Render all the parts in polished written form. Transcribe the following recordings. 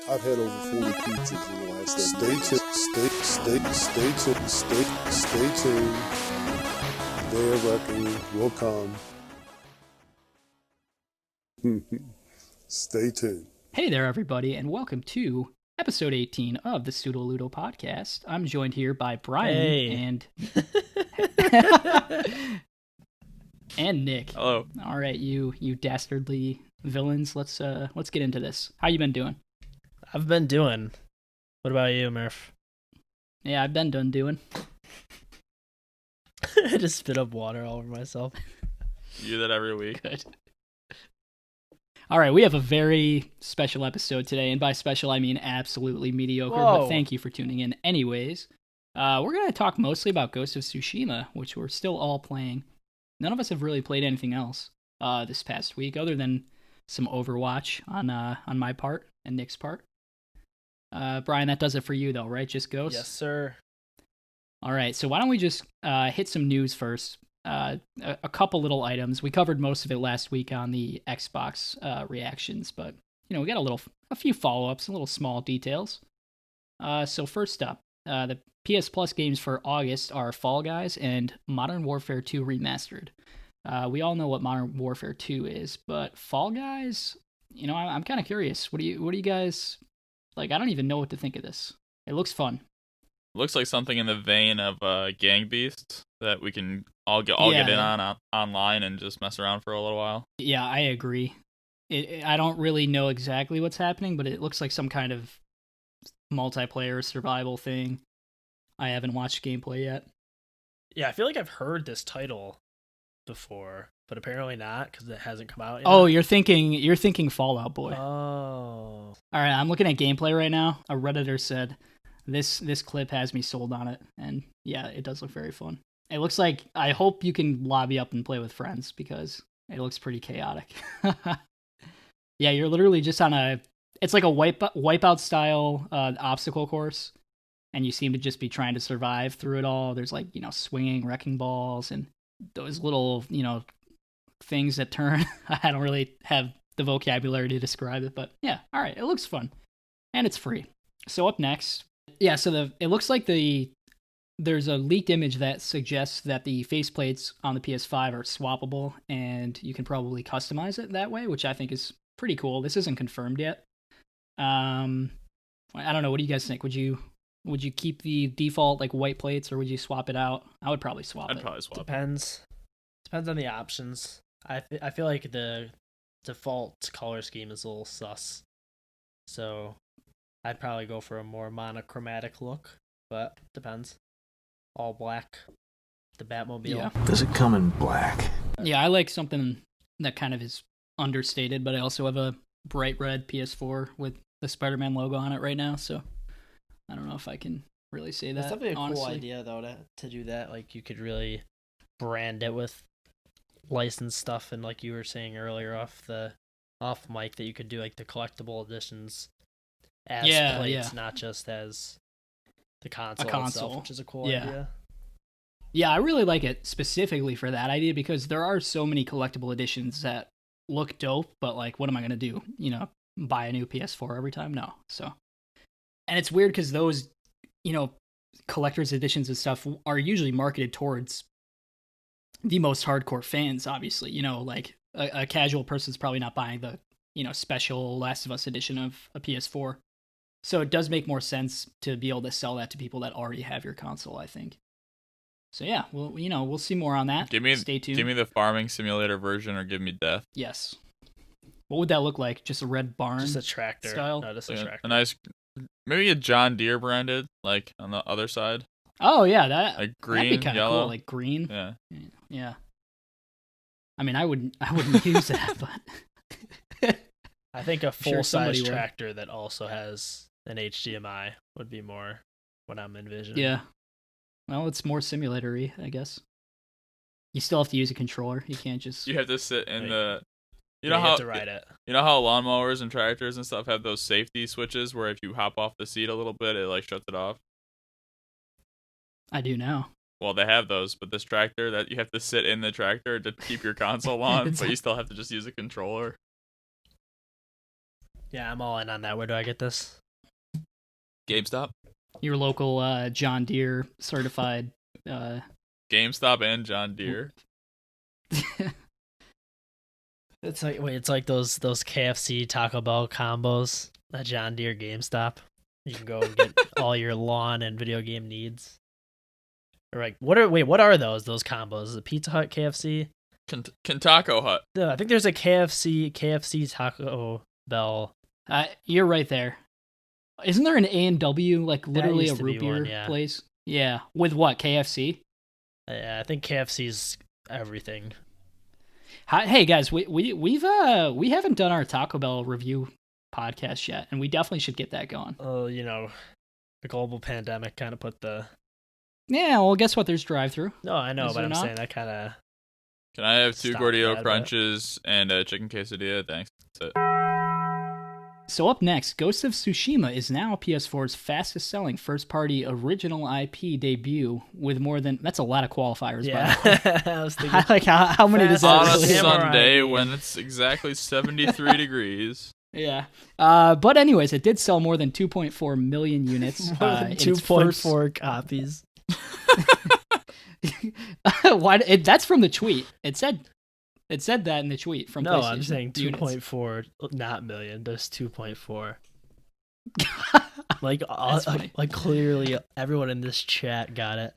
I've had over 40 pizzas in the last day. Stay tuned. Their reckoning will come. Stay tuned. Hey there, everybody, and welcome to episode 18 of the Pseudo Ludo podcast. I'm joined here by Brian and Nick. Hello. All right, you dastardly villains. Let's get into this. How you been doing? I've been doing. What about you, Murph? Yeah, I've been doing. I just spit up water all over myself. You do that every week. Good. All right, we have a very special episode today, and by special I mean absolutely mediocre. Whoa. But thank you for tuning in, anyways. We're gonna talk mostly about Ghost of Tsushima, which we're still all playing. None of us have really played anything else this past week, other than some Overwatch on my part and Nick's part. Brian, that does it for you, though, right? Just Ghost? Yes, sir. All right, so why don't we just hit some news first? A couple little items. We covered most of it last week on the Xbox reactions, but we got a few follow-ups, a little small details. So first up, the PS Plus games for August are Fall Guys and Modern Warfare 2 Remastered. We all know what Modern Warfare 2 is, but Fall Guys, I'm kind of curious. What do you guys like? I don't even know what to think of this. It looks fun. Looks like something in the vein of Gang Beasts that we can all get in on online and just mess around for a little while. Yeah, I agree. I don't really know exactly what's happening, but it looks like some kind of multiplayer survival thing. I haven't watched gameplay yet. Yeah, I feel like I've heard this title before, but apparently not because it hasn't come out yet. Oh, you're thinking Fallout Boy. Oh. All right, I'm looking at gameplay right now. A Redditor said this clip has me sold on it, and yeah, it does look very fun. It looks like, I hope you can lobby up and play with friends because it looks pretty chaotic. Yeah, you're literally just on it's like a wipeout style obstacle course, and you seem to just be trying to survive through it all. There's like, swinging wrecking balls and those little, things that turn. I don't really have the vocabulary to describe it, but yeah, all right, it looks fun. And it's free. So up next, yeah, so it looks like there's a leaked image that suggests that the faceplates on the PS5 are swappable, and you can probably customize it that way, which I think is pretty cool. This isn't confirmed yet. I don't know. What do you guys think? Would you keep the default like white plates, or would you swap it out? I would probably swap it. I'd probably swap. Depends on the options. I feel like the default color scheme is a little sus, so I'd probably go for a more monochromatic look, but depends. All black, the Batmobile. Yeah. Does it come in black? Yeah, I like something that kind of is understated, but I also have a bright red PS4 with the Spider-Man logo on it right now, so I don't know if I can really say that. That's definitely a honestly. cool idea, though, to do that. Like, you could really brand it with licensed stuff, and like you were saying earlier off mic, that you could do like the collectible editions as plates, not just as the console itself, which is a cool idea. Yeah, I really like it specifically for that idea because there are so many collectible editions that look dope, but like, what am I going to do? Buy a new PS4 every time? No. So, and it's weird because those, collector's editions and stuff are usually marketed towards the most hardcore fans, obviously. Like a casual person's probably not buying the, special Last of Us edition of a PS4. So it does make more sense to be able to sell that to people that already have your console, I think. So yeah, well, we'll see more on that. Stay tuned. Give me the farming simulator version, or give me death. Yes. What would that look like? Just a red barn? Just a tractor style? No, just a tractor. A nice, maybe a John Deere branded, like on the other side. Oh yeah, that'd green, be kind of yellow, cool, like green. Yeah. Yeah. I mean, I wouldn't use that, but I think a Sure, full-size somebody would. tractor that also has an HDMI would be more what I'm envisioning. yeah. Well, it's more simulator-y, I guess. You still have to use a controller. You can't just. You have to sit in Right. the. You have to ride it. You know how lawnmowers and tractors and stuff have those safety switches where if you hop off the seat a little bit, it like shuts it off. I do now. Well, they have those, but this tractor, that you have to sit in the tractor to keep your console on, but you still have to just use a controller. Yeah, I'm all in on that. Where do I get this? GameStop, Your local John Deere certified. GameStop, and John Deere. It's like those KFC Taco Bell combos at John Deere GameStop. You can go and get all your lawn and video game needs. Or like, what are those combos? Is it Pizza Hut, KFC? Taco Hut. No, I think there's a KFC Taco Bell. You're right there. Isn't there an A&W, like literally a used to be root beer one, yeah. place? Yeah, with what, KFC? I think KFC's everything. Hey guys, we haven't done our Taco Bell review podcast yet, and we definitely should get that going. Oh, the global pandemic kind of put the. Yeah, well, guess what? There's drive-through. No, I know, Is but there I'm not? saying that kind of. Can I have 2 Stop Gordillo that, Crunches and a chicken quesadilla? Thanks. That's it. So up next, Ghost of Tsushima is now PS4's fastest-selling first-party original IP debut with more than... That's a lot of qualifiers, Yeah, by the way. I was thinking. Like, how many does On that a really have? Sunday when it's exactly 73 degrees. Yeah. But anyways, it did sell more than 2.4 million units. More than in its 2.4 copies. That's from the tweet. It said that in the tweet from No, PlayStation I'm saying units. 2.4, not million. There's 2.4. That's funny. Like clearly everyone in this chat got it,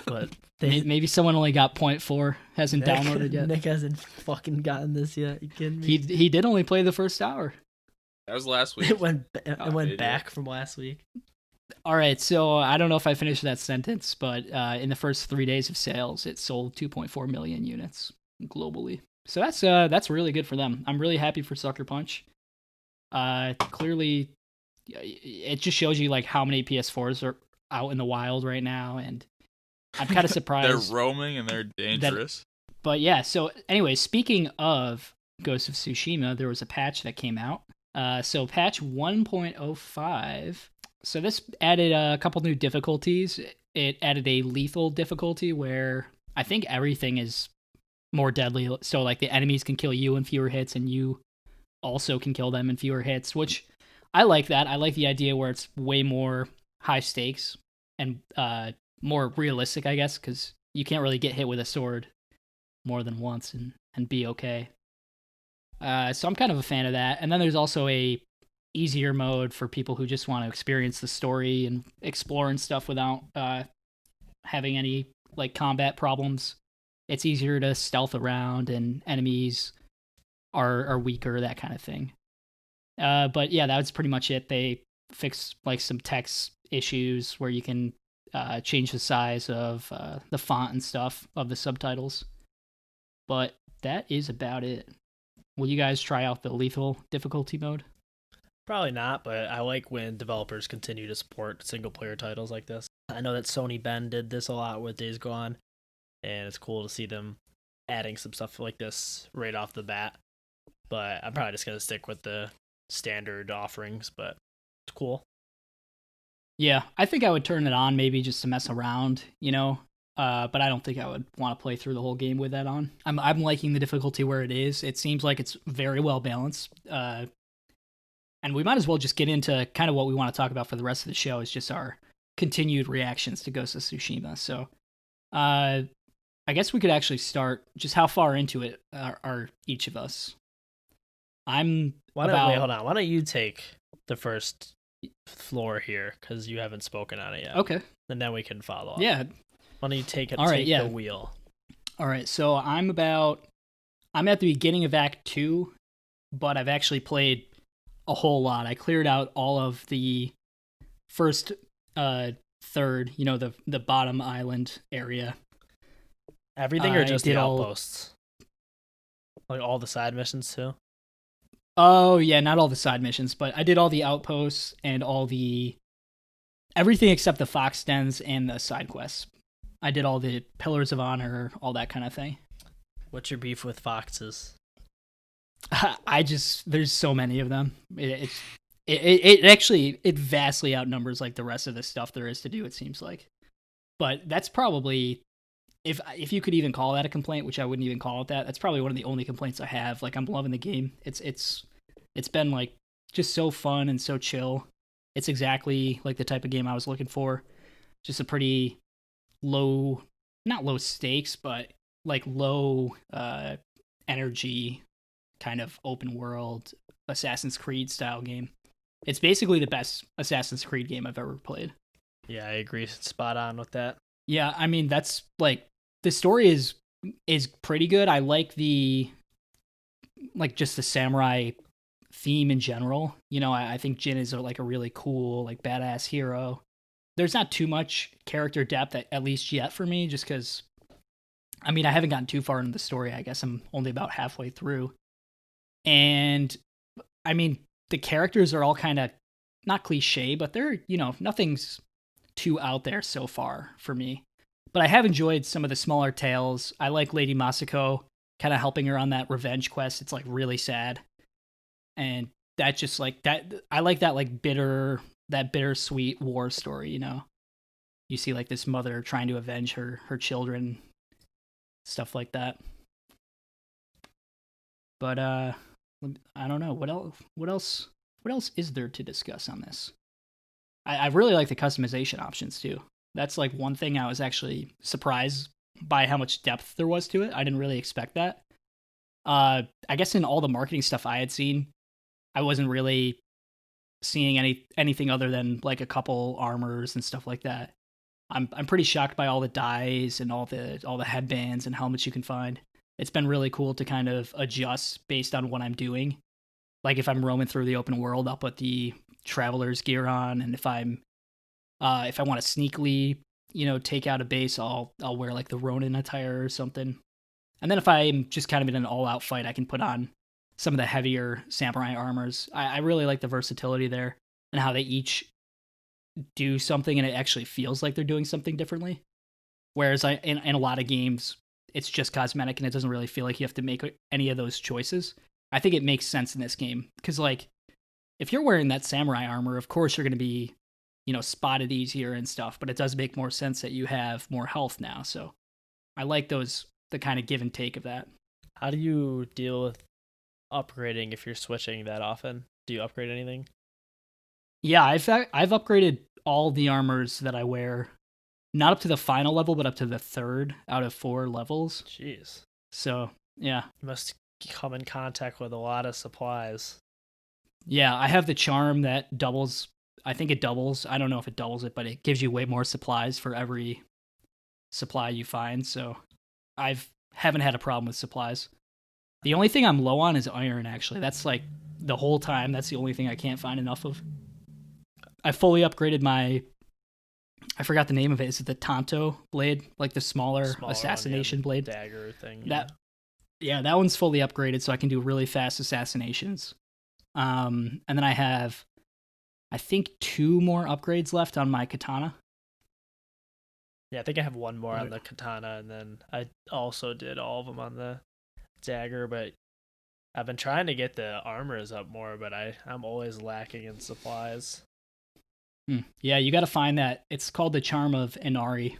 but Maybe someone only got 0.4, hasn't downloaded yet. Nick hasn't fucking gotten this yet. You kidding me? He did only play the first hour. That was last week. It went idiot. back from last week. All right, so I don't know if I finished that sentence, but in the first 3 days of sales, it sold 2.4 million units globally. So that's really good for them. I'm really happy for Sucker Punch. Clearly, it just shows you like how many PS4s are out in the wild right now, and I'm kind of surprised. They're roaming and they're dangerous. But yeah, so anyway, speaking of Ghost of Tsushima, there was a patch that came out. So patch 1.05. So this added a couple new difficulties. It added a lethal difficulty where I think everything is more deadly. So like the enemies can kill you in fewer hits, and you also can kill them in fewer hits, which I like that. I like the idea where it's way more high stakes and more realistic, I guess, because you can't really get hit with a sword more than once and be okay. So I'm kind of a fan of that. And then there's also a easier mode for people who just want to experience the story and explore and stuff without having any like combat problems. It's easier to stealth around, and enemies are weaker, that kind of thing. But yeah, that was pretty much it. They fixed like some text issues where you can change the size of the font and stuff of the subtitles. But that is about it. Will you guys try out the lethal difficulty mode? Probably not, but I like when developers continue to support single-player titles like this. I know that Sony Bend did this a lot with Days Gone, and it's cool to see them adding some stuff like this right off the bat. But I'm probably just going to stick with the standard offerings, but it's cool. Yeah, I think I would turn it on maybe just to mess around, but I don't think I would want to play through the whole game with that on. I'm liking the difficulty where it is. It seems like it's very well balanced. And we might as well just get into kind of what we want to talk about for the rest of the show, is just our continued reactions to Ghost of Tsushima. So I guess we could actually start just how far into it are each of us. Wait, hold on. Why don't you take the first floor here, because you haven't spoken on it yet. Okay. And then we can follow up. Yeah. Why don't you take the wheel? All right, so I'm at the beginning of Act 2, but I've actually played a whole lot. I cleared out all of the first third, the bottom island area. Everything, or just the outposts? Like all the side missions too? Oh, yeah, not all the side missions, but I did all the outposts and everything except the Fox Dens and the side quests. I did all the Pillars of Honor, all that kind of thing. What's your beef with foxes? There's so many of them. It actually vastly outnumbers like the rest of the stuff there is to do, it seems like. But that's probably, if you could even call that a complaint, which I wouldn't even call it that, that's probably one of the only complaints I have. Like, I'm loving the game. It's been like just so fun and so chill. It's exactly like the type of game I was looking for. Just a pretty low, not low stakes, but like low energy kind of open world Assassin's Creed style game. It's basically the best Assassin's Creed game I've ever played. Yeah, I agree. Spot on with that. Yeah, I mean that's like the story is pretty good. I like the like just the samurai theme in general. You know, I think Jin is like a really cool, like badass hero. There's not too much character depth at least yet for me, just because I mean I haven't gotten too far into the story. I guess I'm only about halfway through. And I mean the characters are all kind of not cliche, but they're, you know, nothing's too out there so far for me. But I have enjoyed some of the smaller tales. I like Lady Masako, kind of helping her on that revenge quest. It's like really sad. And that just like that I like that like bittersweet war story, you know. You see like this mother trying to avenge her children, stuff like that. But I don't know what else is there to discuss on this. I really like the customization options too. That's like one thing I was actually surprised by how much depth there was to it. I didn't really expect that. I guess in all the marketing stuff I had seen, I wasn't really seeing anything other than like a couple armors and stuff like that. I'm pretty shocked by all the dyes and all the headbands and helmets you can find. It's been really cool to kind of adjust based on what I'm doing. Like if I'm roaming through the open world, I'll put the traveler's gear on, and if I want to sneakily, you know, take out a base, I'll wear like the Ronin attire or something. And then if I'm just kind of in an all-out fight, I can put on some of the heavier samurai armors. I really like the versatility there and how they each do something and it actually feels like they're doing something differently. Whereas in a lot of games, it's just cosmetic and it doesn't really feel like you have to make any of those choices. I think it makes sense in this game because, like, if you're wearing that samurai armor, of course you're going to be, you know, spotted easier and stuff, but it does make more sense that you have more health now. So I like the kind of give and take of that. How do you deal with upgrading if you're switching that often? Do you upgrade anything? Yeah, I've upgraded all the armors that I wear, not up to the final level, but up to the 3rd out of 4 levels. Jeez. So, yeah. You must come in contact with a lot of supplies. Yeah, I have the charm that doubles. I think it doubles. I don't know if it doubles it, but it gives you way more supplies for every supply you find. So haven't had a problem with supplies. The only thing I'm low on is iron, actually. That's like the whole time. That's the only thing I can't find enough of. I fully upgraded my... I forgot the name of it. Is it the Tanto blade? Like the smaller assassination blade? Dagger thing. Yeah. That one's fully upgraded, so I can do really fast assassinations. And then I have, I think, 2 more upgrades left on my katana. Yeah, I think I have 1 more on the katana, and then I also did all of them on the dagger, but I've been trying to get the armors up more, but I'm always lacking in supplies. Yeah, you got to find that. It's called the Charm of Inari.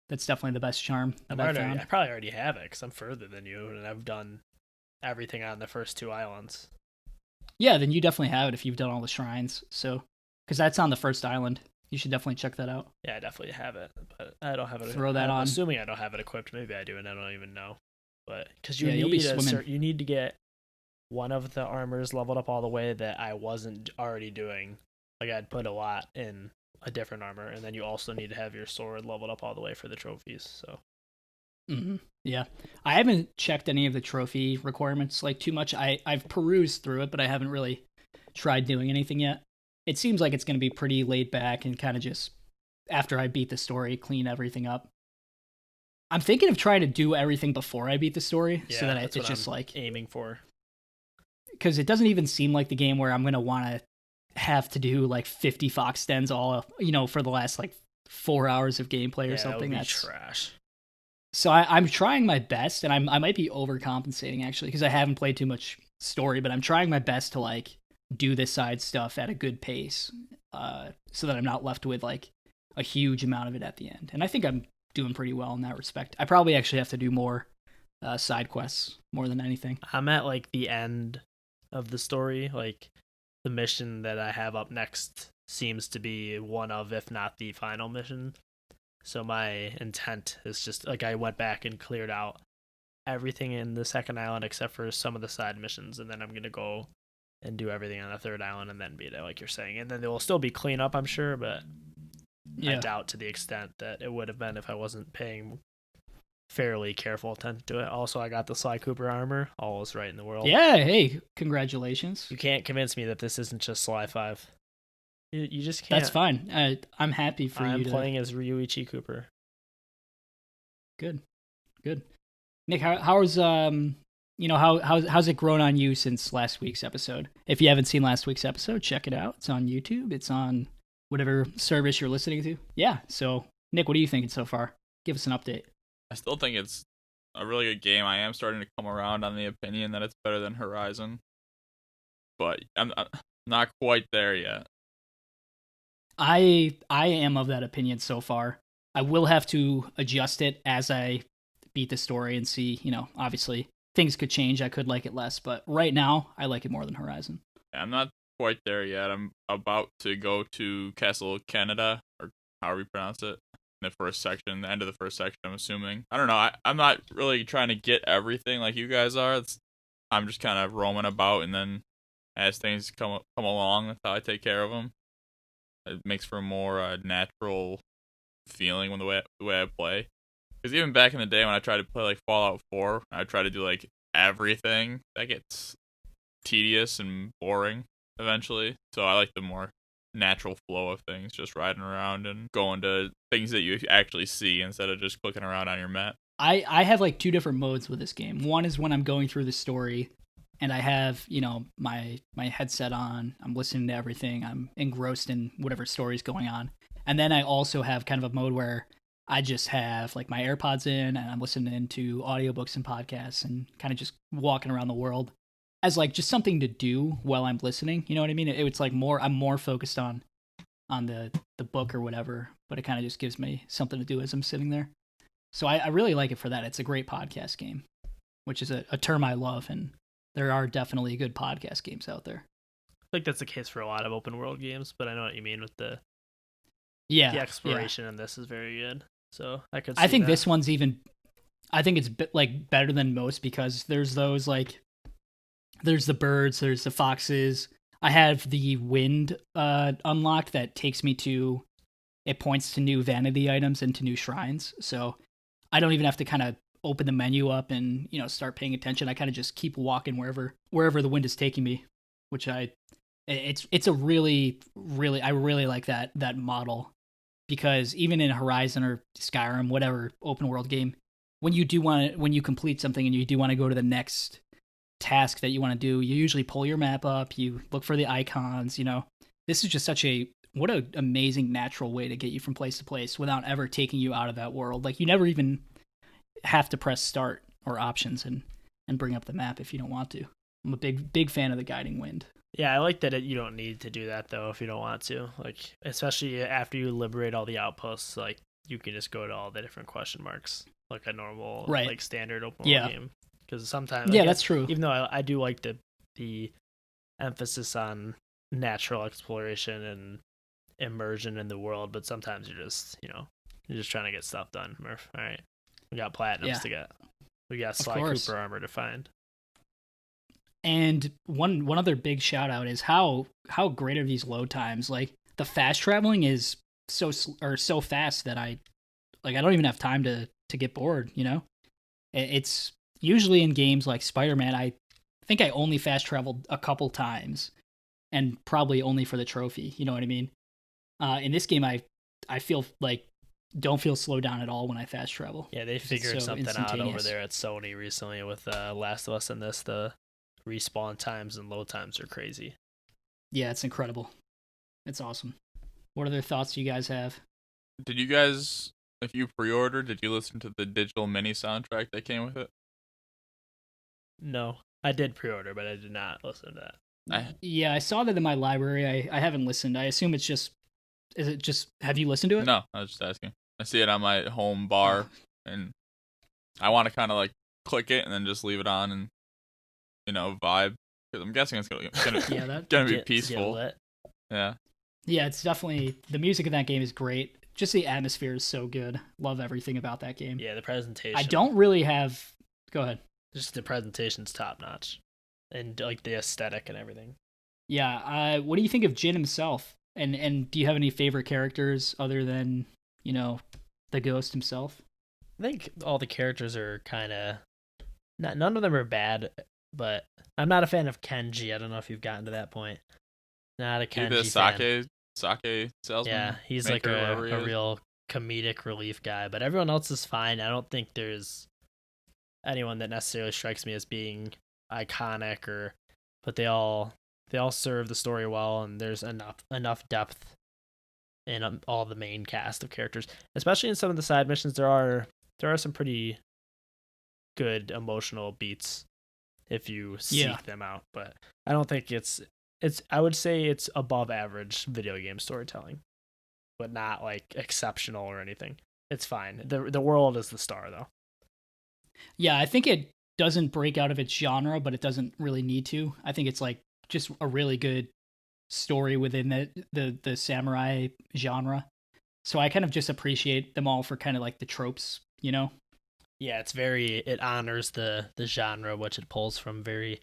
That's definitely the best charm that I found. I probably already have it, because I'm further than you, and I've done everything on the first 2 islands. Yeah, then you definitely have it if you've done all the shrines. So, because that's on the first island. You should definitely check that out. Yeah, I definitely have it, but I don't have it. Throw that on. Assuming I don't have it equipped, maybe I do, and I don't even know. But because you'll be swimming. You need to get one of the armors leveled up all the way that I wasn't already doing. Like I'd put a lot in a different armor, and then you also need to have your sword leveled up all the way for the trophies. So. Mm-hmm. Yeah, I haven't checked any of the trophy requirements like too much. I've perused through it, but I haven't really tried doing anything yet. It seems like it's going to be pretty laid back and kind of just after I beat the story, clean everything up. I'm thinking of trying to do everything before I beat the story, so that it's just like aiming for. Because it doesn't even seem like the game where I'm going to want to have to do like 50 Fox Dens all, you know, for the last like 4 hours of gameplay or something. That's trash. So I'm trying my best, and I might be overcompensating actually because I haven't played too much story, but I'm trying my best to like do this side stuff at a good pace, so that I'm not left with like a huge amount of it at the end. And I think I'm doing pretty well in that respect. I probably actually have to do more side quests more than anything. I'm at like the end of the story. Like the mission that I have up next seems to be one of, if not the final mission. So my intent is just like I went back and cleared out everything in the second island except for some of the side missions, and then I'm gonna go and do everything on the third island and then beat it, like you're saying. And then there will still be cleanup, I'm sure, but I doubt to the extent that it would have been if I wasn't paying fairly careful attention to it. Also, I got the Sly Cooper armor. All is right in the world. Yeah, hey, congratulations. You can't convince me that this isn't just Sly 5. You just can't. That's fine. I'm happy for you. I'm playing as Ryuichi Cooper. Good. Nick, how's how's it grown on you since last week's episode? If you haven't seen last week's episode, check it out. It's on YouTube. It's on whatever service you're listening to. Yeah. So, Nick, what are you thinking so far? Give us an update. I still think it's a really good game. I am starting to come around on the opinion that it's better than Horizon, but I'm not quite there yet. I am of that opinion so far. I will have to adjust it as I beat the story and see, obviously things could change. I could like it less, but right now I like it more than Horizon. I'm not quite there yet. I'm about to go to Castle Canada, or however you pronounce it, in the first section, the end of the first section, I'm assuming. I don't know. I'm not really trying to get everything like you guys are. I'm just kind of roaming about, and then as things come along, that's how I take care of them. It makes for a more natural feeling when the way I play. Because even back in the day when I tried to play like Fallout 4, I tried to do like everything. That gets tedious and boring eventually. So I like the more natural flow of things, just riding around and going to things that you actually see instead of just clicking around on your map. I have like two different modes with this game. One is when I'm going through the story and I have, my headset on, I'm listening to everything, I'm engrossed in whatever story's going on. And then I also have kind of a mode where I just have like my AirPods in and I'm listening to audiobooks and podcasts and kind of just walking around the world as like just something to do while I'm listening. You know what I mean? It's like I'm more focused on the book or whatever, but it kind of just gives me something to do as I'm sitting there. So I really like it for that. It's a great podcast game, which is a term I love, and there are definitely good podcast games out there. I think that's the case for a lot of open world games, but I know what you mean with the exploration, and this is very good. So I could. I think this one's even. I think it's like better than most because there's those like, there's the birds, there's the foxes. I have the wind unlocked that takes me to. It points to new vanity items and to new shrines, so I don't even have to kind of open the menu up and start paying attention. I kind of just keep walking wherever the wind is taking me, which it's a really I really like that model. Because even in Horizon or Skyrim, whatever open world game, when you complete something and you do want to go to the next task that you want to do, you usually pull your map up, you look for the icons, This is just what an amazing natural way to get you from place to place without ever taking you out of that world. Like you never even have to press start or options and bring up the map if you don't want to. I'm a big fan of the guiding wind. Yeah, I like that you don't need to do that, though, if you don't want to. Like, especially after you liberate all the outposts, like, you can just go to all the different question marks, like a normal, like, standard open world game. Because sometimes... Yeah, that's true. Even though I do like the emphasis on natural exploration and immersion in the world, but sometimes you're just trying to get stuff done, Murph. All right. We got platinums to get. We got Sly Cooper armor to find. And one other big shout out is how great are these load times? Like the fast traveling is so fast that I don't even have time to get bored. It's usually in games like Spider-Man. I think I only fast traveled a couple times, and probably only for the trophy. You know what I mean? In this game, I feel like don't feel slowed down at all when I fast travel. Yeah, they figured something out over there at Sony recently with Last of Us and this. The respawn times and load times are crazy. Yeah, it's incredible. It's awesome. What other thoughts do you guys have? Did you guys, if you pre-ordered, did you listen to the digital mini soundtrack that came with it? No, I did pre-order, but I did not listen to that. Yeah, I saw that in my library. I haven't listened. I assume it's just... Is it just... Have you listened to it? No, I was just asking. I see it on my home bar, and I want to kind of like click it and then just leave it on and vibe, Because I'm guessing it's gonna Yeah, that gonna be Get peaceful. lit. Yeah. yeah, it's definitely the music in that game is great. Just the atmosphere is so good. Love everything about that game. Yeah, the presentation. I don't really have. Go ahead. Just the presentation's top notch, and like the aesthetic and everything. Yeah. What do you think of Jin himself? And do you have any favorite characters other than the ghost himself? I think all the characters are kind of none of them are bad, but I'm not a fan of Kenji. I don't know if you've gotten to that point. Not a He's the Kenji fan. sake salesman. Yeah, he's like maker, whatever he a is. real comedic relief guy, but everyone else is fine. I don't think there's anyone that necessarily strikes me as being iconic but they all serve the story well, and there's enough depth in all the main cast of characters, especially in some of the side missions. There are some pretty good emotional beats if you seek them out, but I don't think it's I would say it's above average video game storytelling, but not like exceptional or anything. It's fine. The world is the star though. Yeah, I think it doesn't break out of its genre, but it doesn't really need to. I think it's like just a really good story within the samurai genre. So I kind of just appreciate them all for kind of like the tropes, Yeah, it honors the genre which it pulls from very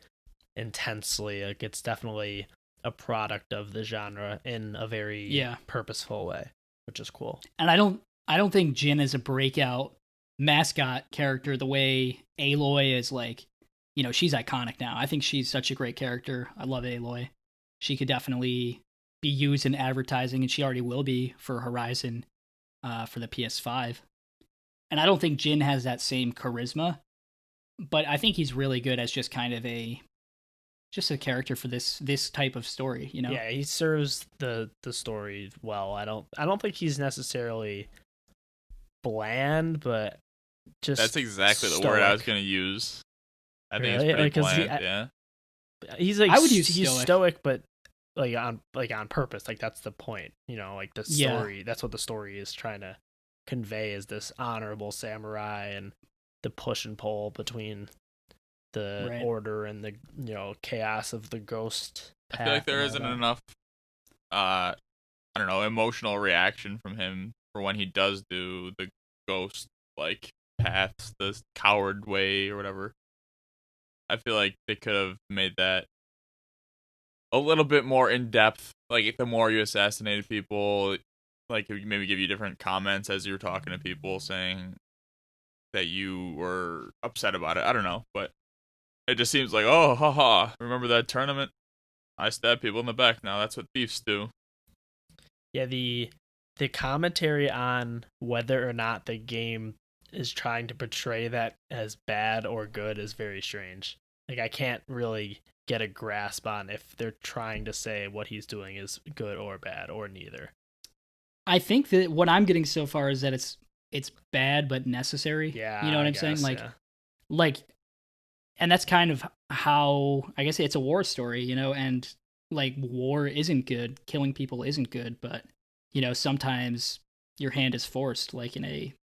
intensely. Like it's definitely a product of the genre in a very purposeful way, which is cool. And I don't think Jin is a breakout mascot character the way Aloy is. Like, she's iconic now. I think she's such a great character. I love Aloy. She could definitely be used in advertising, and she already will be for Horizon for the PS5. And I don't think Jin has that same charisma, but I think he's really good as just kind of a character for this type of story, Yeah, he serves the story well. I don't think he's necessarily bland, but just That's exactly the word I was gonna use. I think Really? it's pretty Like, bland. Yeah. He's like I would use he's stoic. stoic, but on purpose. Like that's the point. Like the story. That's what the story is trying to convey, is this honorable samurai and the push and pull between the order and the chaos of the ghost path. I feel like there isn't enough I don't know, emotional reaction from him for when he does do the ghost like paths, the coward way or whatever. I feel like they could have made that a little bit more in depth. Like the more you assassinated people, like it would maybe give you different comments as you're talking to people saying that you were upset about it. I don't know, but it just seems like, oh, haha, remember that tournament? I stabbed people in the back. Now that's what thieves do. Yeah, the commentary on whether or not the game is trying to portray that as bad or good is very strange. Like I can't really get a grasp on if they're trying to say what he's doing is good or bad or neither. I think that what I'm getting so far is that it's bad but necessary. Yeah, you know what I'm saying? Like, and that's kind of how I guess it's a war story, and like war isn't good, killing people isn't good, but sometimes your hand is forced, like in a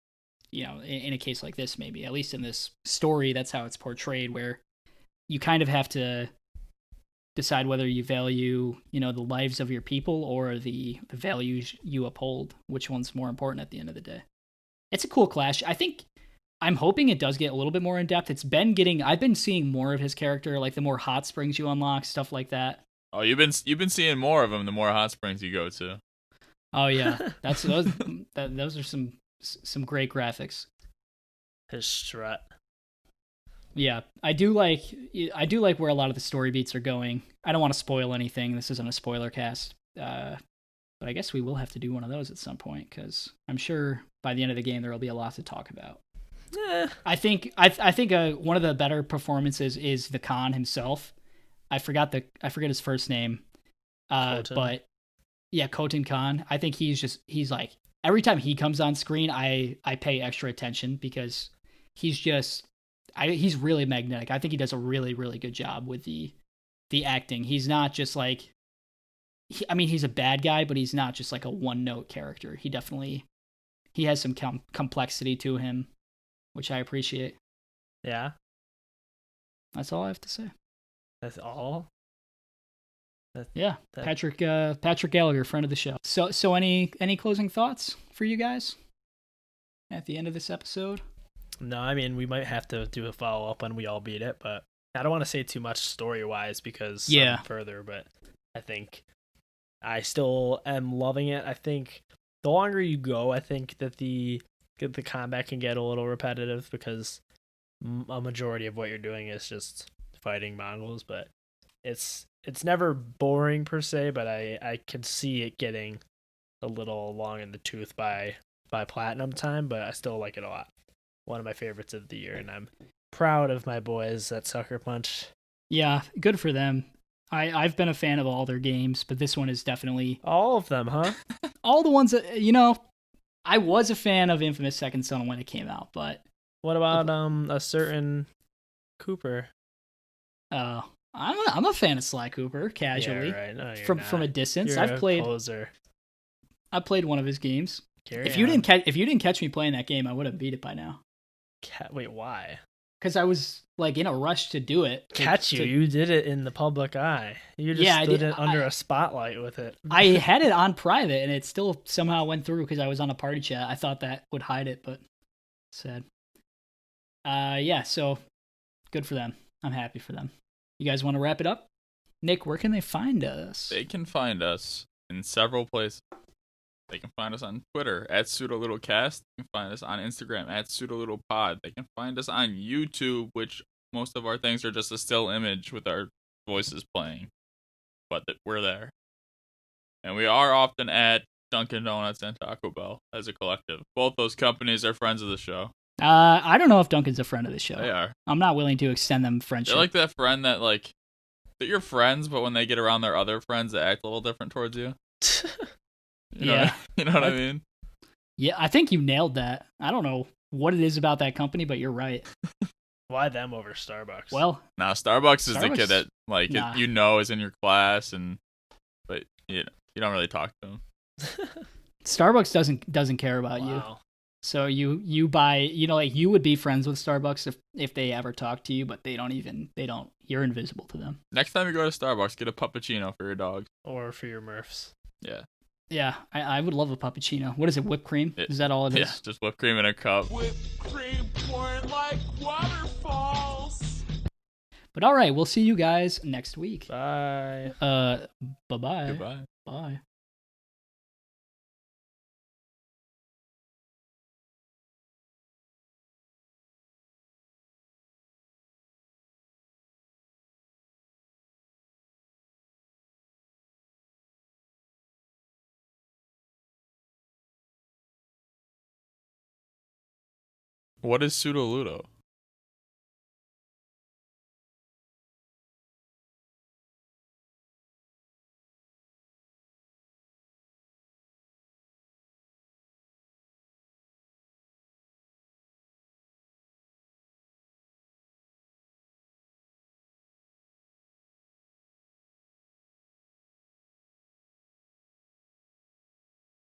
in a case like this, maybe at least in this story, that's how it's portrayed, where you kind of have to decide whether you value the lives of your people or the values you uphold, which one's more important at the end of the day. It's a cool clash. I'm hoping it does get a little bit more in depth. I've been seeing more of his character, like the more hot springs you unlock, stuff like that. Oh, you've been seeing more of him the more hot springs you go to. Oh yeah, those are some great graphics. His strut. Yeah, I do like where a lot of the story beats are going. I don't want to spoil anything. This isn't a spoiler cast, but I guess we will have to do one of those at some point, because I'm sure by the end of the game there will be a lot to talk about. I think one of the better performances is the Khan himself. I forget his first name, but yeah, Khotin Khan. I think he's like, every time he comes on screen, I pay extra attention, because he's really magnetic. I think he does a really, really good job with the acting. He's not just like, he's a bad guy, but he's not just like a one-note character. He has some complexity to him, which I appreciate. Yeah. That's all I have to say. That's all? Yeah, That- Patrick Gallagher, friend of the show. So any closing thoughts for you guys at the end of this episode? No, I mean we might have to do a follow up when we all beat it, but I don't want to say too much story wise because further. But I think I still am loving it. I think the longer you go, I think that the combat can get a little repetitive because a majority of what you're doing is just fighting Mongols, but it's never boring per se, but I can see it getting a little long in the tooth by platinum time, but I still like it a lot. One of my favorites of the year, and I'm proud of my boys at Sucker Punch. Yeah, good for them. I've been a fan of all their games, but this one is definitely All of them, huh? all the ones that I was a fan of Infamous Second Son when it came out, but What about a certain Cooper? I'm a fan of Sly Cooper casually. Yeah, right. No, you're from a distance. You're I've a played poser. I played one of his games. Carry If you on. didn't catch me playing that game, I would have beat it by now. Wait, why? Because I was like in a rush to do it. You did it in the public eye. You just stood under a spotlight with it. I had it on private, and it still somehow went through because I was on a party chat. I thought that would hide it, but sad. Yeah. So good for them. I'm happy for them. You guys want to wrap it up? Nick, where can they find us? They can find us in several places. They can find us on Twitter at Pseudo Ludo Cast. They can find us on Instagram at Pseudo Ludo Pod. They can find us on YouTube, which most of our things are just a still image with our voices playing. But we're there. And we are often at Dunkin' Donuts and Taco Bell as a collective. Both those companies are friends of the show. I don't know if Duncan's a friend of the show. They are. I'm not willing to extend them friendship. They're like that friend that that you're friends, but when they get around their other friends, they act a little different towards you. Yeah. You know what I mean? Yeah, I think you nailed that. I don't know what it is about that company, but you're right. Why them over Starbucks? Well, Nah, Starbucks is the kid that nah. is in your class, but you don't really talk to him. Starbucks doesn't care about you. So you buy, like you would be friends with Starbucks if they ever talk to you, but they don't. You're invisible to them. Next time you go to Starbucks, get a puppuccino for your dog. Or for your Murphs. Yeah. Yeah, I would love a puppuccino. What is it, whipped cream? Is that all it is? Yeah, just whipped cream in a cup. Whipped cream pouring like waterfalls. But all right, we'll see you guys next week. Bye. Bye-bye. Goodbye. Bye. What is Pseudo Ludo?